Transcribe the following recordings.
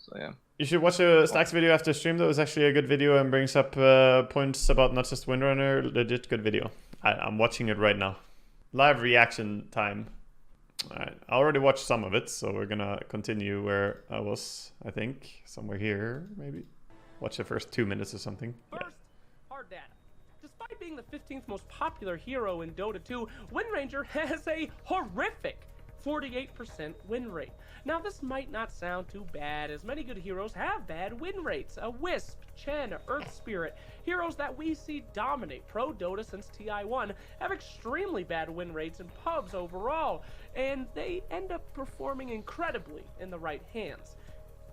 So yeah. You should watch a Stacks video after stream. That was actually a good video and brings up points about not just Windranger. Legit good video. I'm watching it right now. Live reaction time. Alright, I already watched some of it, so we're gonna continue where I was, I think. Somewhere here, maybe. Watch the first 2 minutes or something. First, hard data. Despite being the 15th most popular hero in Dota 2, Windranger has a horrific 48% win rate. Now this might not sound too bad, as many good heroes have bad win rates. A Wisp, Chen, Earth Spirit, heroes that we see dominate Pro Dota since TI1 have extremely bad win rates in pubs overall, and they end up performing incredibly in the right hands.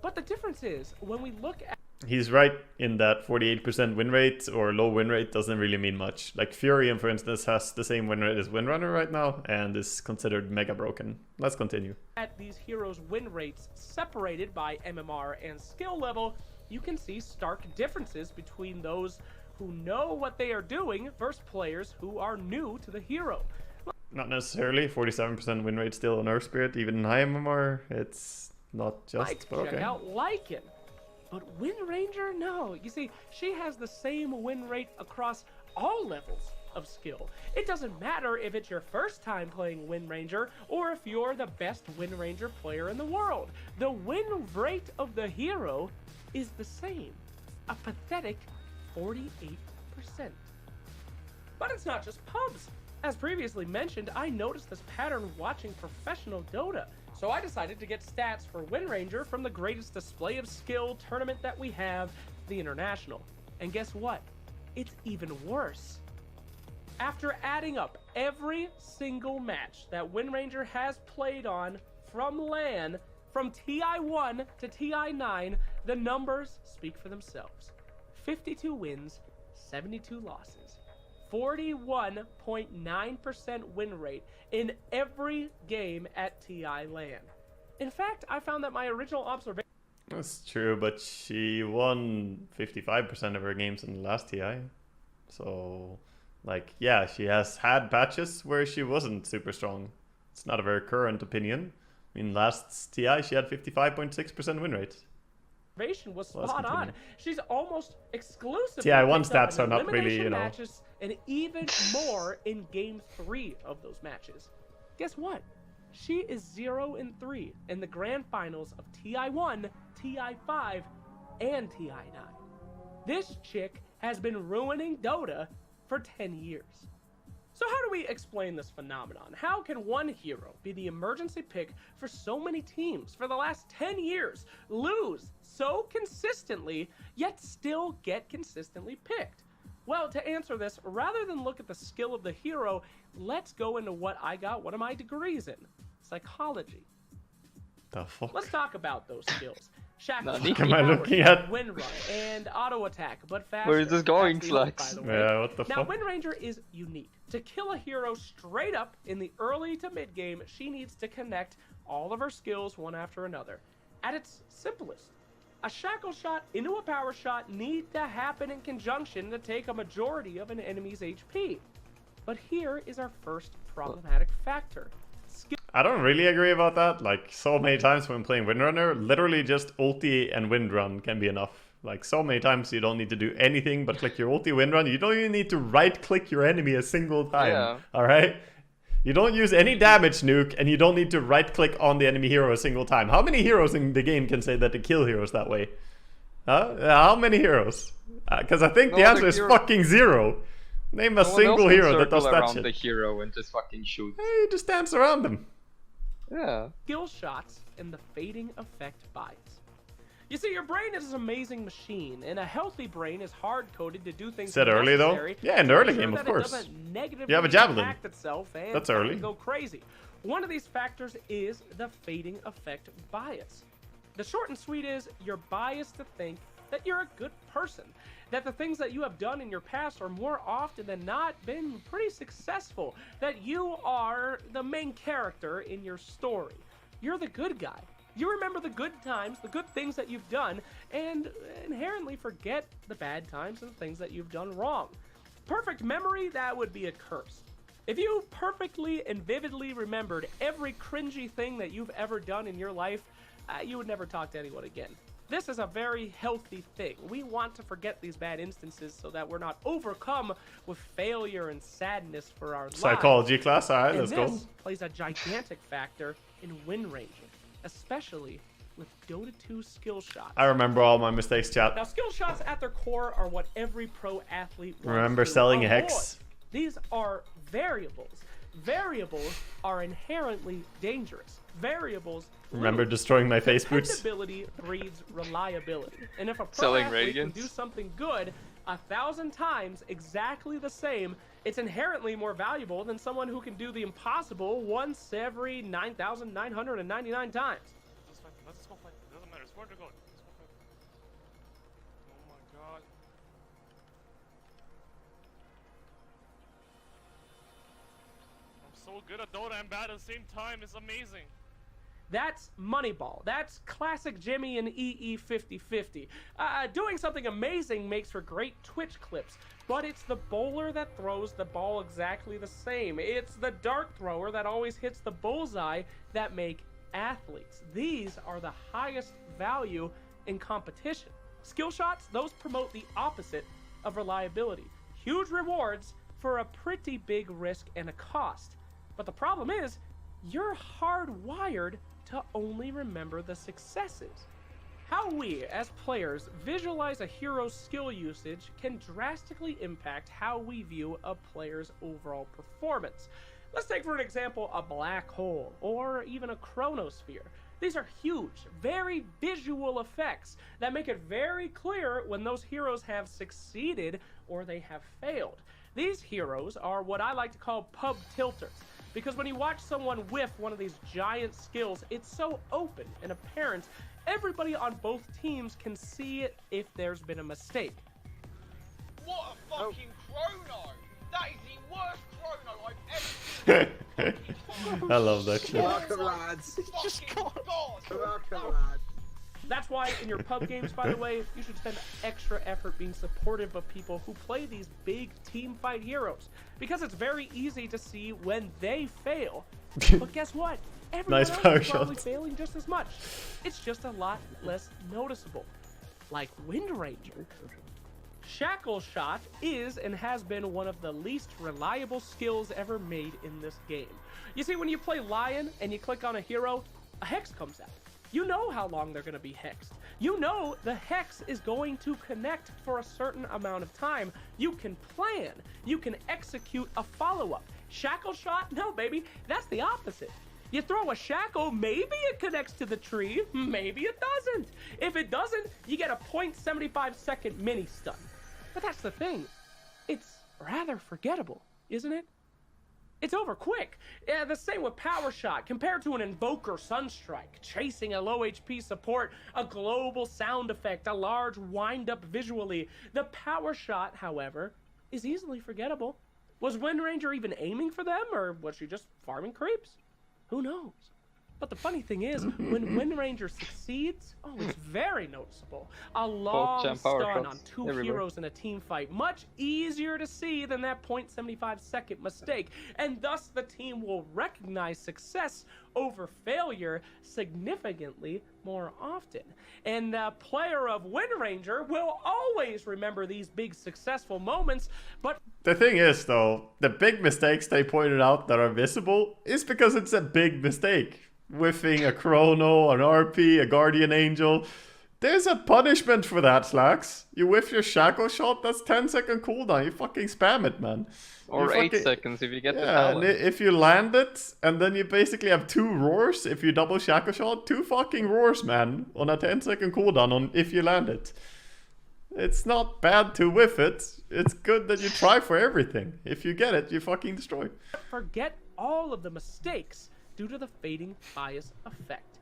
But the difference is, when we look at He's right in that 48% win rate or low win rate doesn't really mean much. Like Furion, for instance, has the same win rate as Windrunner right now and is considered mega broken. Let's continue. At these heroes' win rates separated by MMR and skill level, you can see stark differences between those who know what they are doing versus players who are new to the hero. Not necessarily. 47% win rate still on Earth Spirit, even in high MMR. It's not just, but okay. Check out Lycan. But Windranger, no. You see, she has the same win rate across all levels of skill. It doesn't matter if it's your first time playing Windranger or if you're the best Windranger player in the world. The win rate of the hero is the same. A pathetic 48%. But it's not just pubs. As previously mentioned, I noticed this pattern watching professional Dota. So I decided to get stats for Windranger from the greatest display of skill tournament that we have, the International. And guess what? It's even worse. After adding up every single match that Windranger has played on from LAN, from TI1 to TI9, the numbers speak for themselves. 52 wins, 72 losses. 41.9% win rate in every game at TI LAN. In fact, I found that my original observation... That's true, but she won 55% of her games in the last TI. So, like, yeah, she has had patches where she wasn't super strong. It's not a very current opinion. I mean, last TI she had 55.6% win rate. Was spot on. She's almost exclusively TI1 stats are not really, you know, matches, and even more in game 3 of those matches. Guess what? She is 0-3 in the grand finals of TI1, TI5, and TI9. This chick has been ruining Dota for 10 years. So how do we explain this phenomenon? How can one hero be the emergency pick for so many teams for the last 10 years, lose so consistently, yet still get consistently picked? Well, to answer this, rather than look at the skill of the hero, let's go into what I got one of my degrees in, psychology. The fuck? Let's talk about those skills. What am I looking at? Wind run and auto attack, but faster. Where is this going, Slacks? Yeah, what the now, fuck? Windranger is unique. To kill a hero straight up in the early to mid game, she needs to connect all of her skills one after another. At its simplest, a shackle shot into a power shot need to happen in conjunction to take a majority of an enemy's HP. But here is our first problematic factor. I don't really agree about that. Like, so many times when playing Windrunner, literally just ulti and windrun can be enough. Like, so many times you don't need to do anything but click your ulti, windrun. You don't even need to right-click your enemy a single time. Yeah. Alright? You don't use any damage nuke, and you don't need to right-click on the enemy hero a single time. How many heroes in the game can say that they kill heroes that way? Huh? How many heroes? Because I think the answer is fucking 0. Name a single hero that does that shit. The hero and just fucking shoot. Hey, you just dance around them. Yeah. Skill shots and the fading effect bias. You see, your brain is an amazing machine, and a healthy brain is hard-coded to do things. Said early though? Yeah, in the early game, of course. You have a javelin. That's early. Go crazy. One of these factors is the fading effect bias. The short and sweet is you're biased to think that you're a good person, that the things that you have done in your past are more often than not been pretty successful, that you are the main character in your story. You're the good guy. You remember the good times, the good things that you've done, and inherently forget the bad times and things that you've done wrong. Perfect memory, that would be a curse. If you perfectly and vividly remembered every cringy thing that you've ever done in your life, you would never talk to anyone again. This is a very healthy thing. We want to forget these bad instances so that we're not overcome with failure and sadness for our lives. Psychology class, alright, let's go. This plays a gigantic factor in Windranger, especially with Dota 2 skill shots. I remember all my mistakes, chat. Now, skill shots at their core are what every pro athlete wants Remember to selling a avoid. hex? These are variables. Variables are inherently dangerous. Variables Remember lose. destroying my face boots? Dependability breeds reliability. And if a pro Selling athlete can radiance. do something good 1,000 times exactly the same, it's inherently more valuable than someone who can do the impossible once every 9,999 times. Let's go fight. It doesn't matter. It's where to go. Let's go fight. Oh my god. I'm so good at Dota and bad at the same time. It's amazing. That's Moneyball. That's classic Jimmy and EE 50-50. Doing something amazing makes for great Twitch clips, but it's the bowler that throws the ball exactly the same. It's the dart thrower that always hits the bullseye that make athletes. These are the highest value in competition. Skill shots, those promote the opposite of reliability. Huge rewards for a pretty big risk and a cost. But the problem is, you're hardwired to only remember the successes. How we, as players, visualize a hero's skill usage can drastically impact how we view a player's overall performance. Let's take, for an example, a black hole, or even a chronosphere. These are huge, very visual effects that make it very clear when those heroes have succeeded or they have failed. These heroes are what I like to call pub tilters, because when you watch someone whiff one of these giant skills, it's so open and apparent, everybody on both teams can see it if there's been a mistake. What a fucking chrono! That is the worst chrono I've ever seen. I love that shit. Welcome, lads. Fucking God! Welcome, lads. That's why in your pub games, by the way, you should spend extra effort being supportive of people who play these big team fight heroes, because it's very easy to see when they fail. But guess what? Everyone Nice else power is probably shot. failing just as much. It's just a lot less noticeable. Like Windranger. Shackle Shot is and has been one of the least reliable skills ever made in this game. You see, when you play Lion and you click on a hero, a hex comes out. You know how long they're going to be hexed. You know the hex is going to connect for a certain amount of time. You can plan. You can execute a follow-up. Shackle Shot? No, baby. That's the opposite. You throw a shackle, maybe it connects to the tree, maybe it doesn't. If it doesn't, you get a 0.75 second mini stun. But that's the thing. It's rather forgettable, isn't it? It's over quick. Yeah, the same with Power Shot. Compared to an Invoker Sunstrike, chasing a low HP support, a global sound effect, a large wind-up visually, the Power Shot, however, is easily forgettable. Was Windranger even aiming for them, or was she just farming creeps? Who knows? But the funny thing is, when Windranger succeeds, oh, it's very noticeable. A long jump power stun shots on two everywhere. heroes in a team fight. Much easier to see than that 0.75 second mistake. And thus, the team will recognize success over failure significantly more often. And the player of Windranger will always remember these big successful moments, but The thing is, though, the big mistakes they pointed out that are visible is because it's a big mistake. Whiffing a Chrono, an RP, a Guardian Angel. There's a punishment for that, Slacks. You whiff your Shackle Shot, that's 10-second cooldown. You fucking spam it, man. Or You 8 fucking- seconds if you get the Yeah, and talent. if you land it, and then you basically have 2 roars, if you double Shackle Shot, 2 fucking roars, man, on a 10-second cooldown on if you land it. It's not bad to whiff it. It's good that you try for everything. If you get it, you fucking destroy. forget all of the mistakes due to the fading bias effect.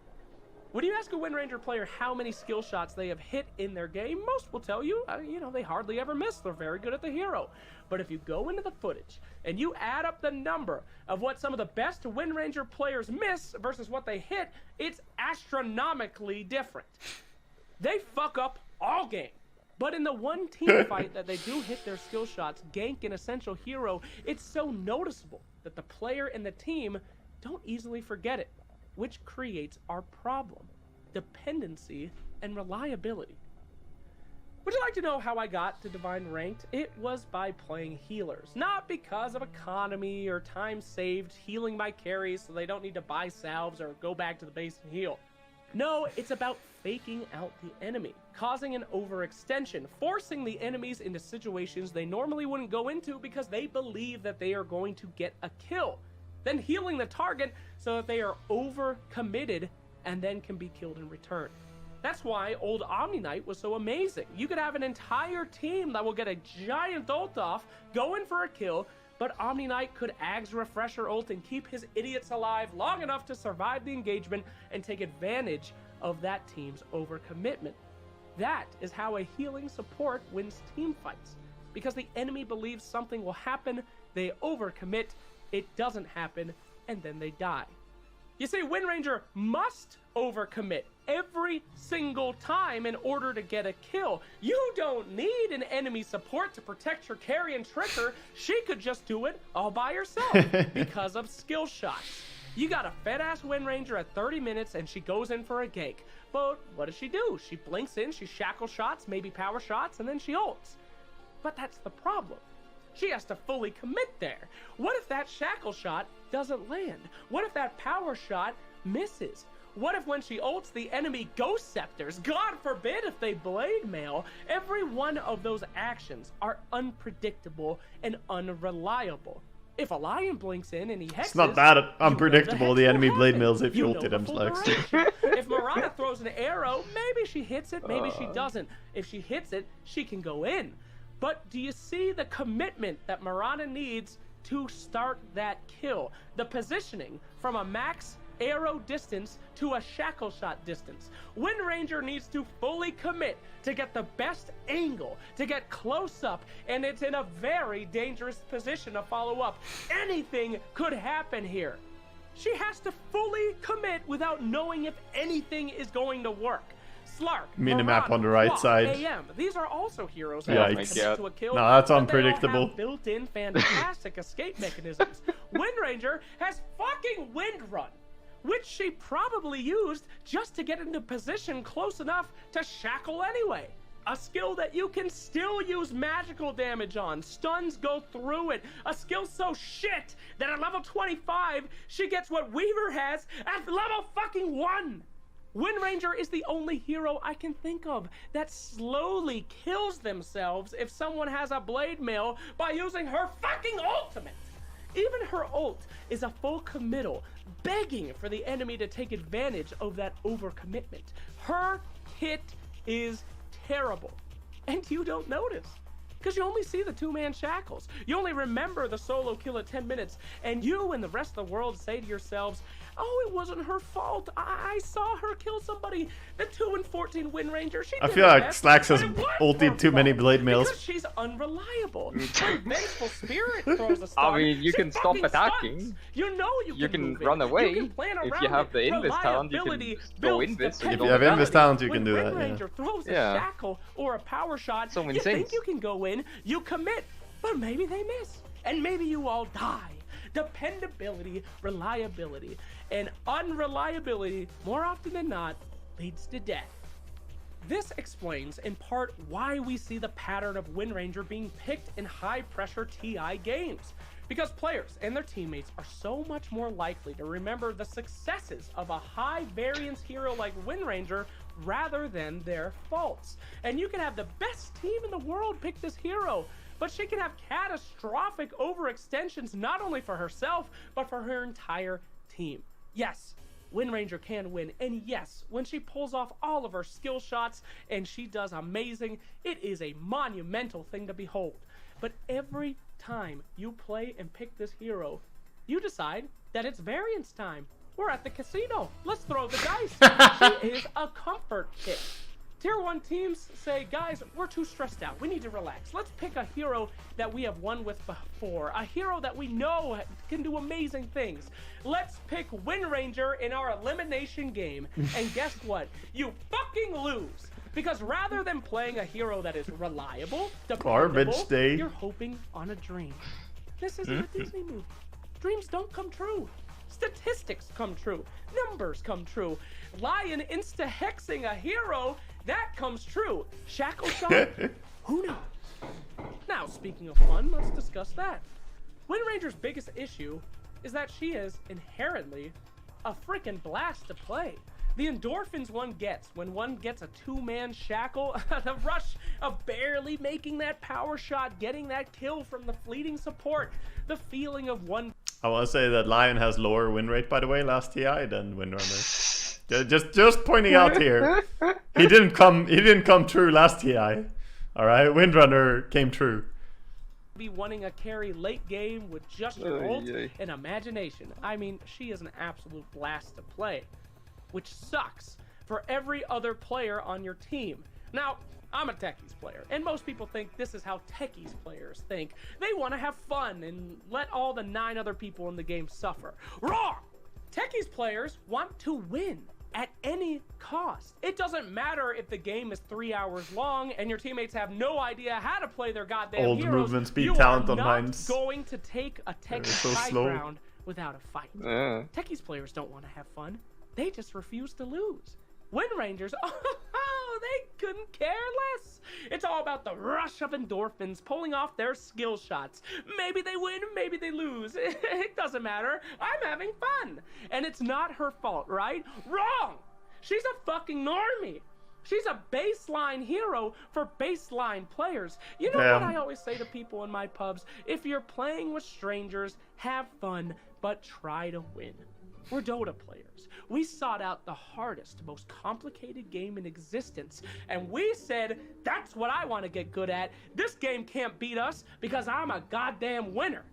When you ask a Windranger player how many skill shots they have hit in their game, most will tell you, they hardly ever miss. They're very good at the hero. But if you go into the footage and you add up the number of what some of the best Windranger players miss versus what they hit, it's astronomically different. They fuck up all game. But in the one team fight that they do hit their skill shots, gank an essential hero, it's so noticeable that the player and the team don't easily forget it, which creates our problem. dependency, and reliability. Would you like to know how I got to Divine Ranked? It was by playing healers. Not because of economy or time saved healing my carries so they don't need to buy salves or go back to the base and heal. No, it's about faking out the enemy, causing an overextension, forcing the enemies into situations they normally wouldn't go into because they believe that they are going to get a kill, then healing the target so that they are overcommitted and then can be killed in return. That's why old Omni Knight was so amazing. You could have an entire team that will get a giant ult off, go in for a kill, but Omni Knight could Ags Refresher ult and keep his idiots alive long enough to survive the engagement and take advantage of that team's overcommitment. That is how a healing support wins team fights. Because the enemy believes something will happen, they overcommit, it doesn't happen, and then they die. You see, Windranger must overcommit every single time in order to get a kill. You don't need an enemy support to protect your carry and trick her. She could just do it all by herself because of skill shots. You got a fed-ass Windranger at 30 minutes and she goes in for a gank. But what does she do? She blinks in, she shackle shots, maybe power shots, and then she ults. But that's the problem. She has to fully commit there. What if that shackle shot doesn't land? What if that power shot misses? What if when she ults the enemy ghost scepters, God forbid if they blade mail, every one of those actions are unpredictable and unreliable. If a lion blinks in and he hexes, It's not that unpredictable, the enemy blade happen. mills if you know ulted the him, full Slacks. duration. If Mirana throws an arrow, maybe she hits it, maybe she doesn't. If she hits it, she can go in. But do you see the commitment that Mirana needs to start that kill? The positioning from a max arrow distance to a shackle shot distance. Windranger needs to fully commit to get the best angle, to get close up, and it's in a very dangerous position to follow up. Anything could happen here. She has to fully commit without knowing if anything is going to work. Slark, Minimap Mirana, on the right Quack, side. AM. These are also heroes that Yikes. commit to a kill. No, that's but unpredictable. They all have built-in fantastic escape mechanisms. Windranger has fucking Wind Run, which she probably used just to get into position close enough to shackle anyway. A skill that you can still use magical damage on. Stuns go through it. A skill so shit that at level 25, she gets what Weaver has at level fucking 1. Windranger is the only hero I can think of that slowly kills themselves if someone has a blade mail by using her fucking ultimate. Even her ult is a full committal, begging for the enemy to take advantage of that overcommitment. Her hit is terrible, and you don't notice. Because you only see the two-man shackles. You only remember the solo kill at 10 minutes, and you and the rest of the world say to yourselves, oh, it wasn't her fault. I saw her kill somebody. The 2 and 14 Windranger, she I did feel her like best, Slacks has but it was ulted her too many fault blade mails. Because she's unreliable. When Vengeful Spirit throws a stun, I mean, you she can stop fucking attacking. stuns. You know you can move run it. away. You can plan If around you have it. the invis talent, you can Reliability go builds invis, so you If don't you have die. invis talent, you When can do that, Windranger yeah. throws a Yeah. shackle or a power shot, So many you think things. you can go in, you commit, but maybe they miss, and maybe you all die. Dependability, reliability, and unreliability, more often than not, leads to death. This explains, in part, why we see the pattern of Windranger being picked in high-pressure TI games. Because players and their teammates are so much more likely to remember the successes of a high-variance hero like Windranger rather than their faults. And you can have the best team in the world pick this hero, but she can have catastrophic overextensions not only for herself, but for her entire team. Yes, Windranger can win, and yes, when she pulls off all of her skill shots and she does amazing, it is a monumental thing to behold. But every time you play and pick this hero, you decide that it's variance time. We're at the casino. Let's throw the dice. She is a comfort kit. Tier 1 teams say, guys, we're too stressed out. We need to relax. Let's pick a hero that we have won with before. A hero that we know can do amazing things. Let's pick Windranger in our elimination game. And guess what? You fucking lose. Because rather than playing a hero that is reliable, Garbage dependable, day. you're hoping on a dream. This isn't a Disney movie. Dreams don't come true. Statistics come true. Numbers come true. Lion insta-hexing a hero, that comes true. Shackle shot? Who knows? Now, speaking of fun, let's discuss that. Windranger's biggest issue is that she is inherently a freaking blast to play. The endorphins one gets when one gets a two-man shackle, the rush of barely making that power shot, getting that kill from the fleeting support, the feeling of one... I want to say that Lion has lower win rate, by the way, last TI than Windranger. just pointing out here, he didn't come true last TI. All right, Windranger came true. Be wanting a carry late game with just your ult and imagination. I mean, she is an absolute blast to play, which sucks for every other player on your team. Now, I'm a Techies player, and most people think this is how Techies players think. They want to have fun and let all the 9 other people in the game suffer. Wrong! Techies players want to win at any cost. It doesn't matter if the game is 3 hours long and your teammates have no idea how to play their goddamn Old heroes. movement speed You talent are on not Heinz. going to take a Techies so high slow. ground without a fight. Techies players don't want to have fun. They just refuse to lose. Windrangers, oh, they couldn't care less. It's all about the rush of endorphins pulling off their skill shots. Maybe they win, maybe they lose. It doesn't matter. I'm having fun. And it's not her fault, right? Wrong. She's a fucking normie. She's a baseline hero for baseline players. You know what I always say to people in my pubs? If you're playing with strangers, have fun, but try to win. We're Dota players. We sought out the hardest, most complicated game in existence, and we said, that's what I want to get good at. This game can't beat us because I'm a goddamn winner.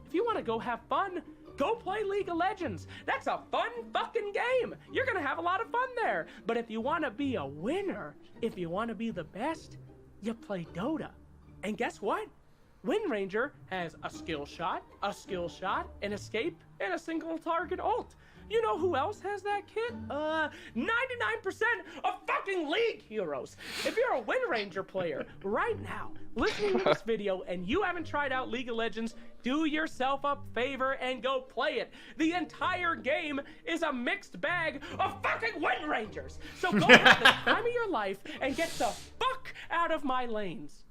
If you want to go have fun, go play League of Legends. That's a fun fucking game. You're gonna have a lot of fun there. But if you want to be a winner, if you want to be the best, you play Dota. And guess what? Windranger has a skill shot, an escape, and a single target ult. You know who else has that kit? 99% of fucking League heroes. If you're a Windranger player right now, listening to this video and you haven't tried out League of Legends, do yourself a favor and go play it. The entire game is a mixed bag of fucking Windrangers. So go have the time of your life and get the fuck out of my lanes.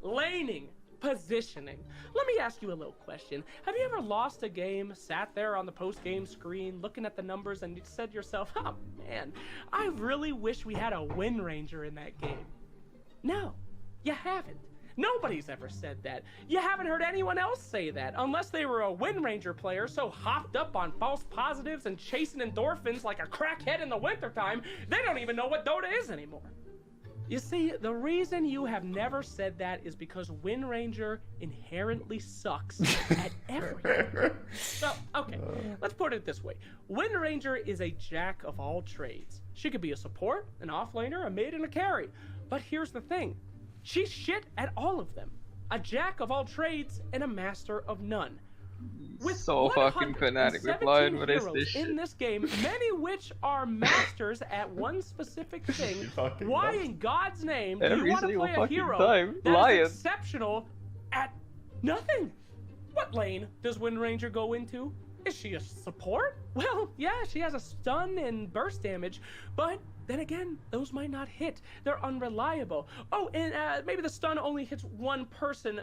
Laning. Positioning. Let me ask you a little question. Have you ever lost a game, sat there on the post-game screen, looking at the numbers, and you said to yourself, oh man, I really wish we had a Windranger in that game? No, you haven't. Nobody's ever said that. You haven't heard anyone else say that, unless they were a Windranger player so hopped up on false positives and chasing endorphins like a crackhead in the wintertime, they don't even know what Dota is anymore. You see, the reason you have never said that is because Windranger inherently sucks at everything. So, okay, let's put it this way. Windranger is a jack of all trades. She could be a support, an offlaner, a mid, and a carry. But here's the thing. She's shit at all of them. A jack of all trades and a master of none. With so fucking fanatic with Lion, what is this shit? In this game, many which are masters at one specific thing. Why in God's name do you want to play a hero that is exceptional at nothing? What lane does Windranger go into? Is she a support? Well, yeah, she has a stun and burst damage, but then again, those might not hit. They're unreliable. Oh, and maybe the stun only hits one person,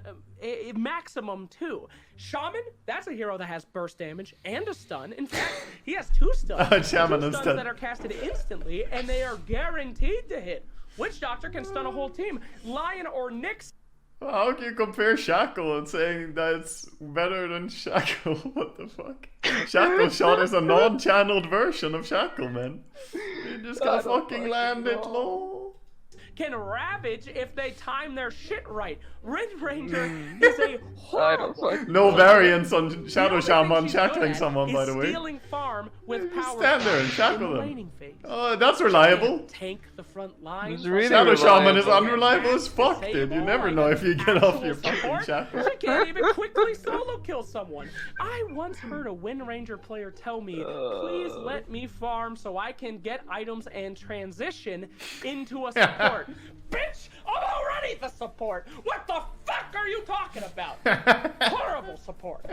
maximum 2. Shaman, that's a hero that has burst damage and a stun. In fact, he has 2 stuns. Shaman and stuns that are casted instantly, and they are guaranteed to hit. Witch Doctor can stun a whole team. Lion or Nyx. How can you compare Shackle and saying that it's better than Shackle? What the fuck? Shackle shot is a non-channeled version of Shackle, man. You just gotta fucking land it low. Can ravage if they time their shit right. Windranger is a horrible. No variance on Shadow Shaman shackling someone, by the way. Stealing farm with power. Stand there and shackle them. Oh, that's reliable. Tank the front line. Really Shadow Shaman is reliable. unreliable as fuck, dude. You never know if you get off your fucking shackle. She can't even quickly solo kill someone. I once heard a Windranger player tell me, please let me farm so I can get items and transition into a support. Bitch, I'm already the support. What the fuck fuck are you talking about? Horrible support.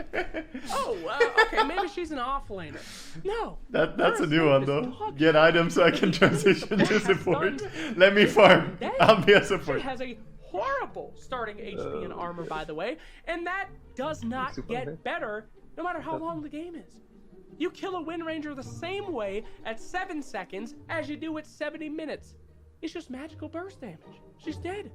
Oh, okay, maybe she's an offlaner. No. That's her a new one assist is though. dog Get shit. items so I can transition to support. Let me farm. I'll be a support. She has a horrible starting HP and armor, by the way, and that does not get better no matter how long the game is. You kill a Windranger the same way at 7 seconds as you do at 70 minutes. It's just magical burst damage. She's dead.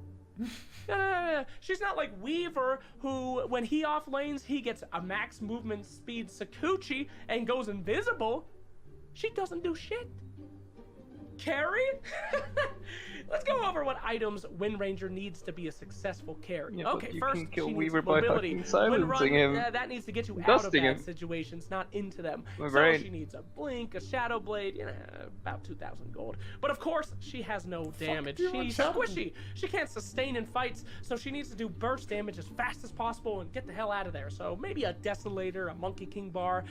She's not like Weaver, who, when he off lanes, he gets a max movement speed Sakuchi and goes invisible. She doesn't do shit. Carry? Let's go over what items Windranger needs to be a successful carry. Yeah, okay, you first, can kill she Weaver needs by mobility. fucking silencing him. That needs to get you out of Dusting bad him. situations, not into them. My So brain. she needs a blink, a shadow blade, about 2,000 gold. But of course, she has no damage. do you want She's shadow? squishy. She can't sustain in fights, so she needs to do burst damage as fast as possible and get the hell out of there. So maybe a Desolator, a Monkey King bar,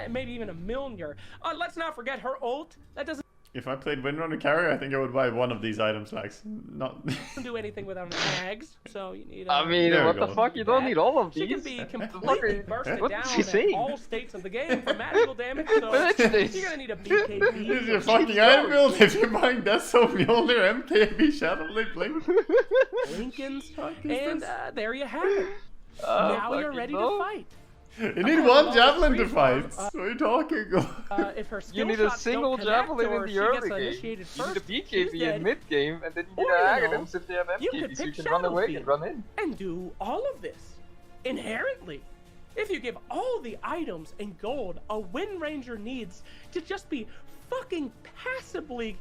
maybe even a Milner. Let's not forget her ult. That doesn't If I played Windranger carry, I think I would buy one of these items, Lax. Not. do anything without an Ags, so you need. I mean, There we what the go. fuck? You don't need all of She can these. be Fuck completely are- bursted what down is she at saying? all states of the game for magical damage. So What is this? you're gonna need a BKB. This is your or fucking item build. If you're buying Deso, Mjolnir, MKB, Shadowblade, Blink. Lincolns, Fuck is and this? there you have it. Now you're fucking ready no. to fight. You need gonna one love javelin the to free fight. farm. What are you talking about? If her skill You need a shots single don't connect javelin or in she the gets early game. initiated You need a first, she's BKB dead. in mid game, and then you Or, need you an know, Aghanim if they have you could MKB, so you pick can run away Shadowfiend. and run in. And do all of this inherently. If you give all the items and gold a Windranger needs to just be fucking passively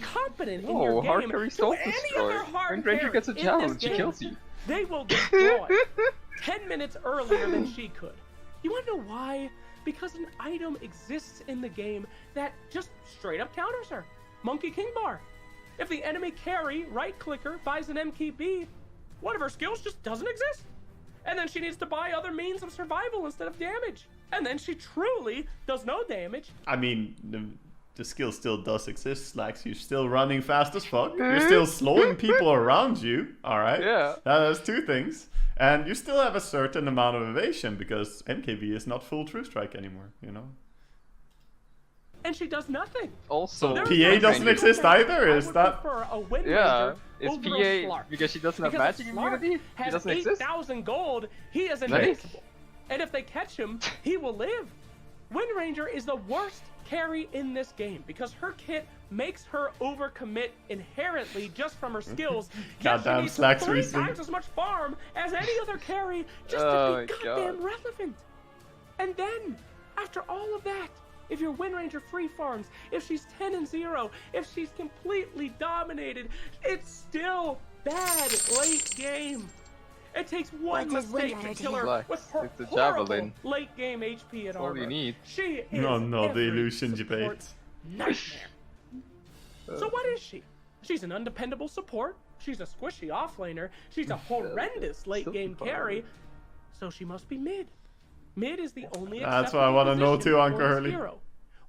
competent in your No, game, hard carry to self any destroy. other hard Windranger carry gets a in this javelin, she game, kills you. they will destroy 10 minutes earlier than she could. You want to know why? Because an item exists in the game that just straight up counters her. Monkey King Bar. If the enemy carry, right clicker, buys an MKB, one of her skills just doesn't exist. And then she needs to buy other means of survival instead of damage. And then she truly does no damage. I mean, the skill still does exist, Lax. You're still running fast as fuck. You're still slowing people around you. Alright? Yeah. That's two things. And you still have a certain amount of evasion because MKB is not full True Strike anymore, you know? And she does nothing. Also, There's PA no doesn't Windranger. exist either, I is would that- prefer a Windranger yeah, it's over a PA Slark. because she doesn't have Because magic if Slark immunity. He has doesn't exist. 8,000 gold, he is invincible. And if they catch him, he will live. Windranger is the worst carry in this game because her kit makes her overcommit inherently just from her skills. Yet she Goddamn needs Slacks 3 reason. times as much farm as any other carry just Oh to be my goddamn God. relevant. And then, after all of that, if your Windranger free farms, if she's 10-0, if she's completely dominated, it's still bad late game. It takes one What does mistake to Windranger kill do? her Like, with her it's a horrible javelin. late game HP and all armor. you need. She is No, the every illusion support debate. nightmare. So what is she? She's an undependable support. She's a squishy offlaner. She's a horrendous late game carry. So she must be mid. Mid is the only That's what I acceptable wanna know position too, for Uncle this Hurley. hero.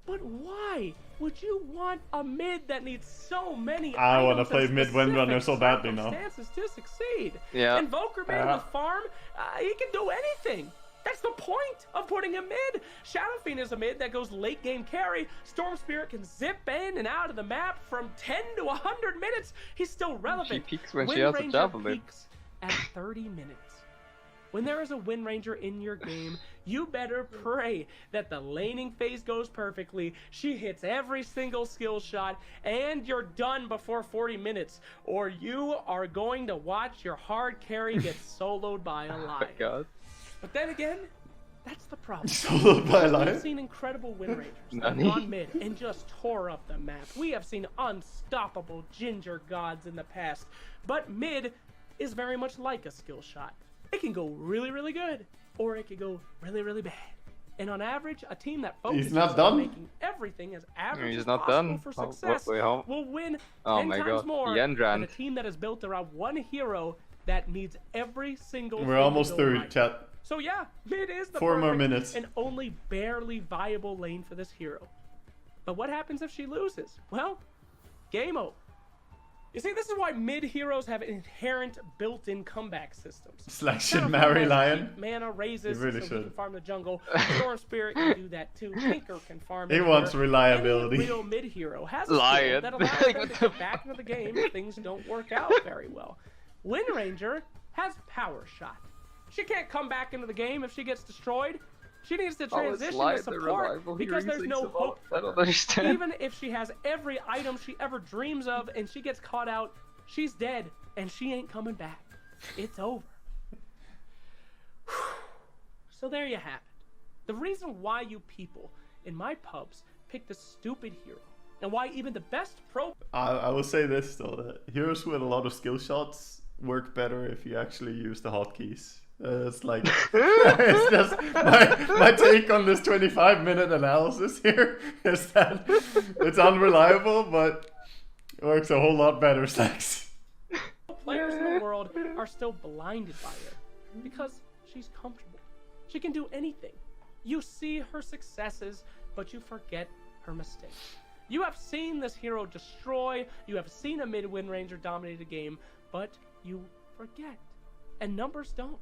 But why would you want a mid that needs so many I wanna items play and mid Windrunner specific so badly now. circumstances to succeed? Yeah. Invoker man Yeah. with farm, he can do anything. That's the point of putting him mid. Shadow Fiend is a mid that goes late game carry. Storm Spirit can zip in and out of the map from 10 to 100 minutes. He's still relevant. She peaks when she has a Windranger javelin. peaks at 30 minutes. When there is a Windranger in your game, you better pray that the laning phase goes perfectly, she hits every single skill shot, and you're done before 40 minutes, or you are going to watch your hard carry get soloed by a Oh my lion. god. But then again, that's the problem. Soloed by a We've lion? seen incredible Windrangers that have Nani? gone mid and just tore up the map. We have seen unstoppable ginger gods in the past, but mid is very much like a skill shot. It can go really, really good, or it can go really, really bad. And on average, a team that focuses not on done. making everything as average He's as not possible done. for Oh, success wait, how- will win Oh 10 my times God, more the than a Endrand. team that is built around one hero that needs every single thing We're to almost go through, right. chat. So yeah, mid is the 4 more perfect minutes. and only barely viable lane for this hero. But what happens if she loses? Well, game over. You see, this is why mid heroes have inherent built-in comeback systems. Slack should marry Lion. Mana raises He really so should. he can farm the jungle. Storm Spirit can do that too. Tinker can farm. He it wants here. reliability. Any real mid hero has a skill Lion. that allows them to get back into the game if things don't work out very well. Windranger has Power Shot. She can't come back into the game if she gets destroyed. She needs to How is transition Lion to the support reliable hero because there's using no support? hope. I don't understand. Even if she has every item she ever dreams of and she gets caught out, she's dead and she ain't coming back. It's over. So there you have it. The reason why you people in my pubs pick the stupid hero and why even the best pro... I will say this though, that heroes with a lot of skill shots work better if you actually use the hotkeys. It's like, it's just my take on this 25-minute analysis here is that it's unreliable, but it works a whole lot better, Sax. Players in the world are still blinded by her because she's comfortable. She can do anything. You see her successes, but you forget her mistakes. You have seen this hero destroy, you have seen a mid-Windranger dominate a game, but you forget. And numbers don't.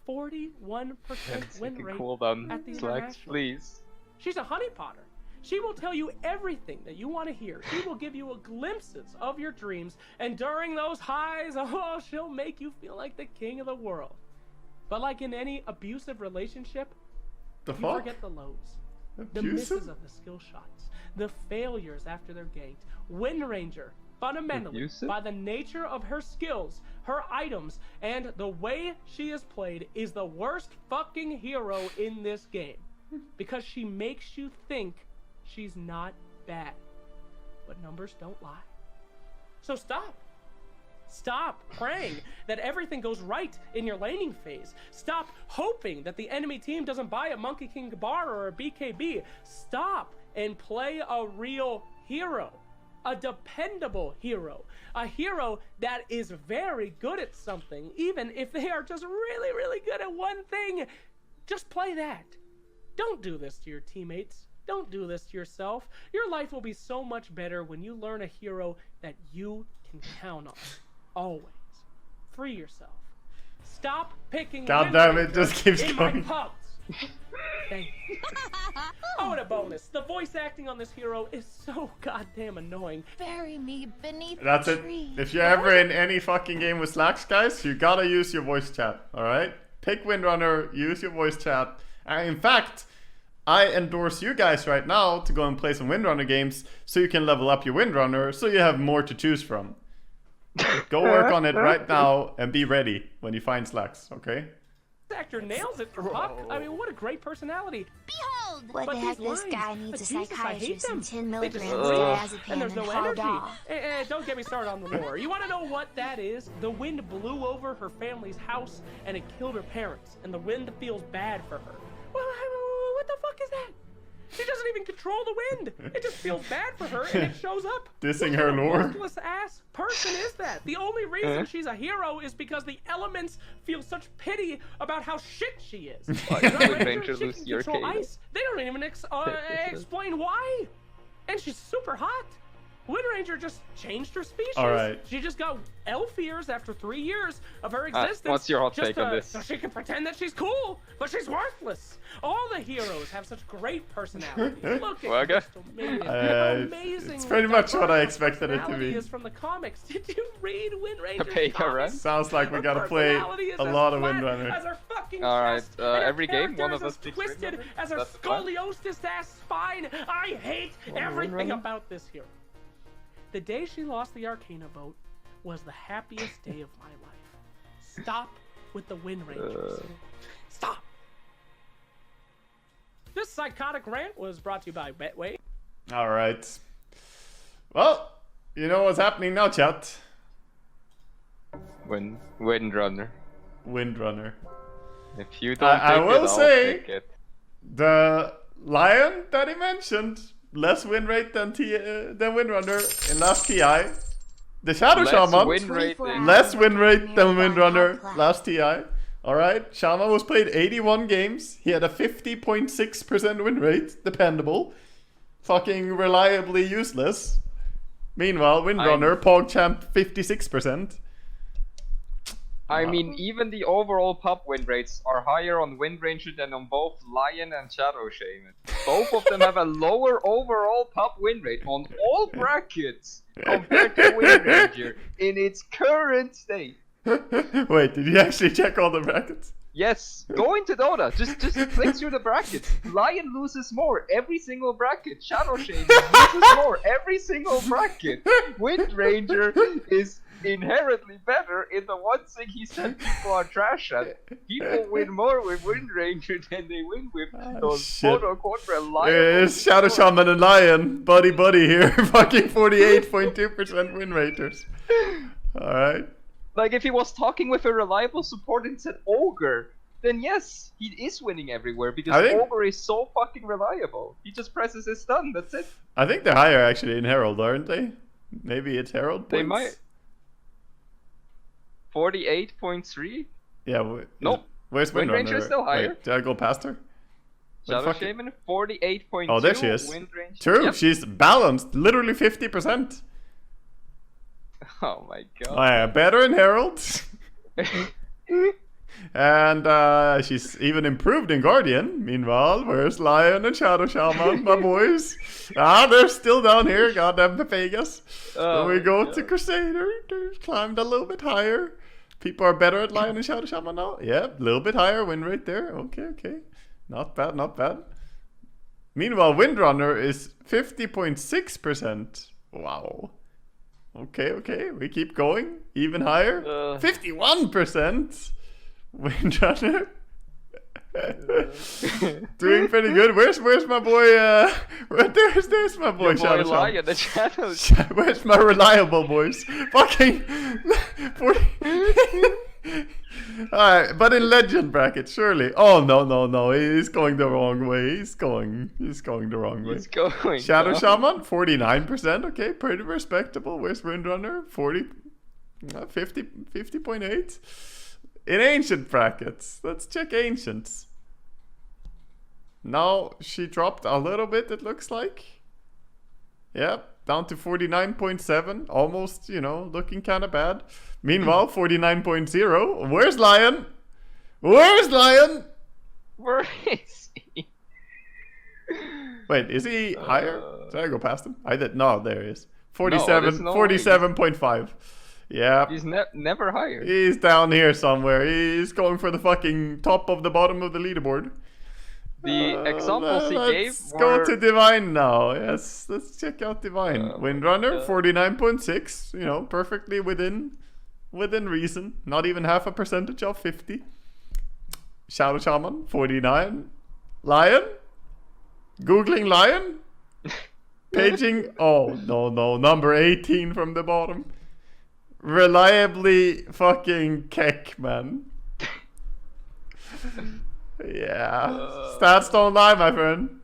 41% win rate Cooldown at the slacks, international. please. She's a honeypotter. She will tell you everything that you want to hear. She will give you glimpses of your dreams, and during those highs, oh, she'll make you feel like the king of the world. But like in any abusive relationship, The you fuck? forget the lows, the Abusive? misses of the skill shots, the failures after they're ganked. Windranger, fundamentally, Abusive? by the nature of her skills, her items, and the way she is played, is the worst fucking hero in this game. Because she makes you think she's not bad. But numbers don't lie. So stop. Stop praying that everything goes right in your laning phase. Stop hoping that the enemy team doesn't buy a Monkey King Bar or a BKB. Stop and play a real hero. A dependable hero. A hero that is very good at something, even if they are just really, really good at one thing. Just play that. Don't do this to your teammates. Don't do this to yourself. Your life will be so much better when you learn a hero that you can count on. Always. Free yourself. Stop picking God damn it, Windranger just keeps in going. my pubs. Thank you. Oh, and a bonus. The voice acting on this hero is so goddamn annoying. Bury me beneath That's the it. tree. If you're ever in any fucking game with Slacks, guys, you gotta use your voice chat, alright? Pick Windrunner, use your voice chat. And in fact, I endorse you guys right now to go and play some Windrunner games so you can level up your Windrunner so you have more to choose from. Go work on it right now and be ready when you find Slacks, okay? This actor nails it for Puck. I mean, what a great personality. Behold! What But the heck, these this lines, guy needs a Jesus, I hate psychiatrist them. and 10 They just milligrams scream, of and there's diazepam no and hauled energy. off. Don't get me started on the lore. You want to know what that is? The wind blew over her family's house and it killed her parents, and the wind feels bad for her. Well, what the fuck is that? She doesn't even control the wind. It just feels bad for her, and it shows up. Dissing What her kind of lore. worthless ass person is that? The only reason she's a hero is because the elements feel such pity about how shit she is. Windranger She lose can your control cable. ice. They don't even explain why. And she's super hot. Windranger just changed her species. Alright. She just got elf ears after 3 years of her existence. What's your hot just take on this? So she can pretend that she's cool, but she's worthless. All the heroes have such great personalities. Look at Waga? Crystal Maiden. How It's amazing. pretty much what I her expected it to personality be. is from the comics. Did you read Windranger? Pega Run? Sounds like we Her gotta play personality is a as lot of flat Windrunner. as her fucking Alright, chest, and her every game, character one is of us as picks twisted Windrunner. as her That's the plan. scoliosis ass spine. I hate everything Windrunner? about this hero. The day she lost the Arcana vote was the happiest day of my life. Stop with the Windrangers. Stop. This psychotic rant was brought to you by Betway. Alright. Well, you know what's happening now, chat. Windrunner. Windrunner. If you don't I take will it, I'll say- take it. The Lion that he mentioned, less win rate than Windrunner in last TI. The Shadow Less Shaman, win rate than- less win rate than Windrunner last TI. Alright, Shaman was played 81 games. He had a 50.6% win rate. Dependable. Fucking reliably useless. Meanwhile, Windrunner, PogChamp 56%. I mean, even the overall pub win rates are higher on Windranger than on both Lion and Shadow Shaman. Both of them have a lower overall pub win rate on all brackets compared to Windranger in its current state. Wait, did you actually check all the brackets? Yes, go into Dota. Just click through the brackets. Lion loses more every single bracket. Shadow Shaman loses more every single bracket. Windranger is inherently better in the one thing he said people are trash at. People win more with Windranger than they win with those quote-unquote reliable. It's Shadow Shaman and Lion, buddy here, fucking 48.2% win raters. Alright. Like, if he was talking with a reliable support and said Ogre, then yes, he is winning everywhere because Ogre is so fucking reliable. He just presses his stun, that's it. I think they're higher actually in Herald, aren't they? Maybe it's Herald points? They might. 48.3? Yeah, nope. Where's Windranger? Windranger is still higher. Wait, did I go past her? Shadow Shaman, 48.2. Oh, there she is. Windranger. True, Yep. she's balanced, literally 50%. Oh my god. Yeah, better in Herald. And she's even improved in Guardian. Meanwhile, where's Lion and Shadow Shaman, my boys? They're still down here. Goddamn the Vegas. Oh Then we go my to God. Crusader. They climbed a little bit higher. People are better at Lion and Shadow Shaman now. Yeah, a little bit higher win rate there. Okay. Not bad, not bad. Meanwhile, Windrunner is 50.6%. Wow. Okay. We keep going. Even higher. 51%. Windrunner. Doing pretty good. Where's my boy? There's my boy. Your Shadow boy Shaman. Lion, the Shadows. Where's my reliable boys? Fucking 40. Alright, but in legend bracket, surely. Oh no, he's going the wrong way. He's going the wrong way. He's going. Shadow down. Shaman, 49%. Okay, pretty respectable. Where's Windrunner? 50.8. In ancient brackets. Let's check ancients. Now she dropped a little bit, it looks like. Yep, down to 49.7. Almost, looking kind of bad. Meanwhile, 49.0. Where's Lion? Where's Lion? Where is he? Wait, is he higher? Did I go past him? I did. No, there he is. No, there's no way. 47.5. Yeah. He's never higher. He's down here somewhere. He's going for the fucking top of the bottom of the leaderboard. The examples he gave Let's were... go to Divine now. Yes, let's check out Divine. Windrunner, God. 49.6. Perfectly within reason. Not even half a percentage of 50. Shadow Shaman, 49. Lion? Googling Lion? Paging... Oh, no. Number 18 from the bottom. Reliably fucking keck, man. Yeah. Stats don't lie, my friend.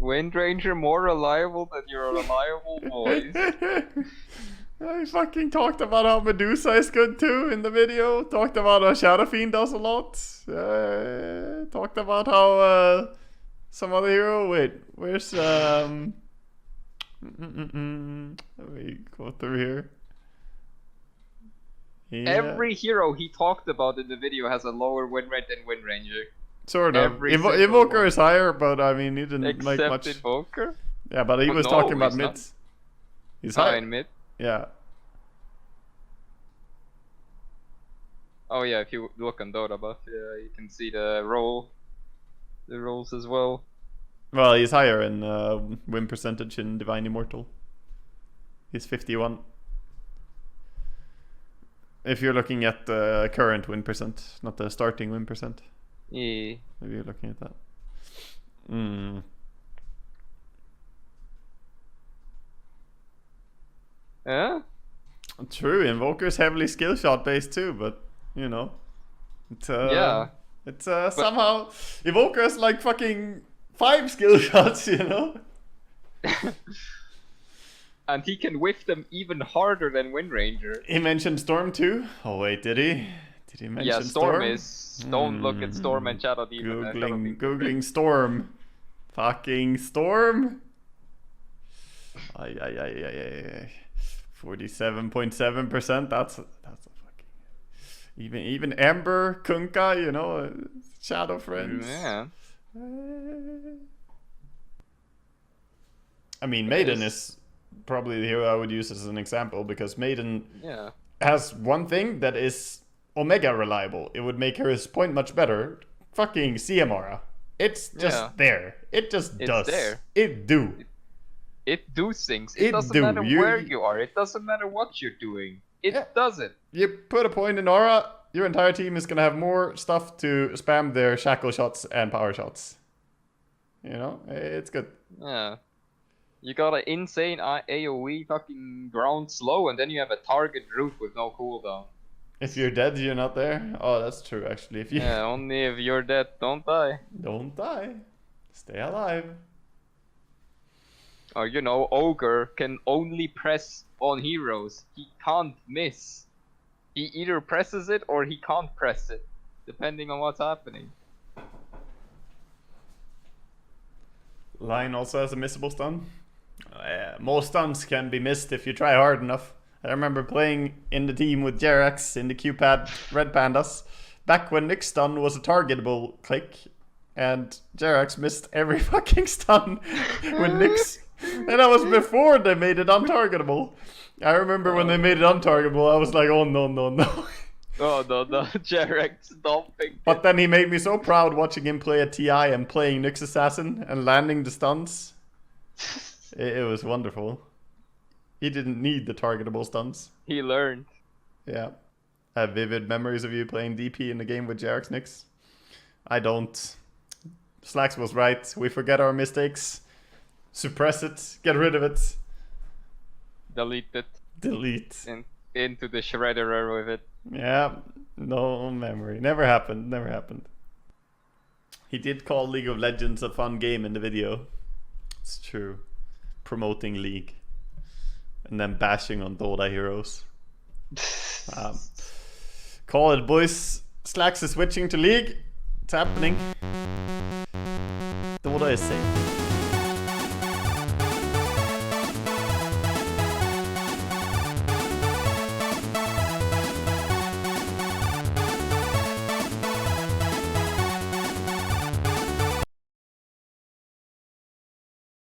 Windranger more reliable than your reliable boys. I fucking talked about how Medusa is good too in the video. Talked about how Shadow Fiend does a lot. Talked about how some other hero. Wait, where's Let me go through here. Yeah. Every hero he talked about in the video has a lower win rate than Windranger. Sort of. every single Invoker one. is higher, but I mean he didn't make Except much. Invoker? Yeah, but he Well, was no, talking about he's not. mids. He's high. In mid. Yeah. Oh yeah, if you look on Dota buff, yeah, you can see the rolls as well. Well, he's higher in win percentage in Divine Immortal. He's 51. If you're looking at the current win percent, not the starting win percent. Yeah. Maybe you're looking at that. Yeah? True, Invoker's heavily skill shot based too, but it's Yeah. it's somehow Invoker's like fucking 5 skill shots, And he can whiff them even harder than Windranger. He mentioned Storm too. Oh wait, did he? Did he mention Yeah, Storm Storm? is... Don't look at Storm and Shadow Demon. Googling Storm. Fucking Storm. Ay. 47.7%. That's a fucking even Ember, Kunkka, you know, Shadow Friends. Yeah. I mean, Maiden is probably the hero I would use as an example because Maiden has one thing that is omega reliable. It would make her point much better. Fucking CMR. It's just there. It just does. There. It do. It do things. It doesn't matter where you are. It doesn't matter what you're doing. It does it. You put a point in aura, your entire team is gonna have more stuff to spam their shackle shots and power shots. You know, it's good. Yeah. You got an insane AoE fucking ground slow, and then you have a target root with no cooldown. If you're dead, you're not there. Oh, that's true, actually. If you only if you're dead, don't die. Don't die. Stay alive. Or you know, Ogre can only press on heroes. He can't miss. He either presses it or he can't press it, depending on what's happening. Lion also has a missable stun. Most stuns can be missed if you try hard enough. I remember playing in the team with Jerax in the Q-Pad Red Pandas back when Nyx stun was a targetable click, and Jerax missed every fucking stun with Nyx. And that was before they made it untargetable. I remember when they made it untargetable, I was like, oh no. Oh no, Jerax stomping. But then he made me so proud watching him play a TI and playing Nyx Assassin and landing the stuns. It was wonderful. He didn't need the targetable stuns. He learned. Yeah. I have vivid memories of you playing DP in the game with Jerax Nyx. I don't. Slacks was right. We forget our mistakes. Suppress it. Get rid of it. Delete it. Delete. Into the shredder with it. Yeah. No memory. Never happened. He did call League of Legends a fun game in the video. It's true. Promoting League. And then bashing on Dota heroes. Call it, boys. Slacks is switching to League. It's happening. Dota is safe.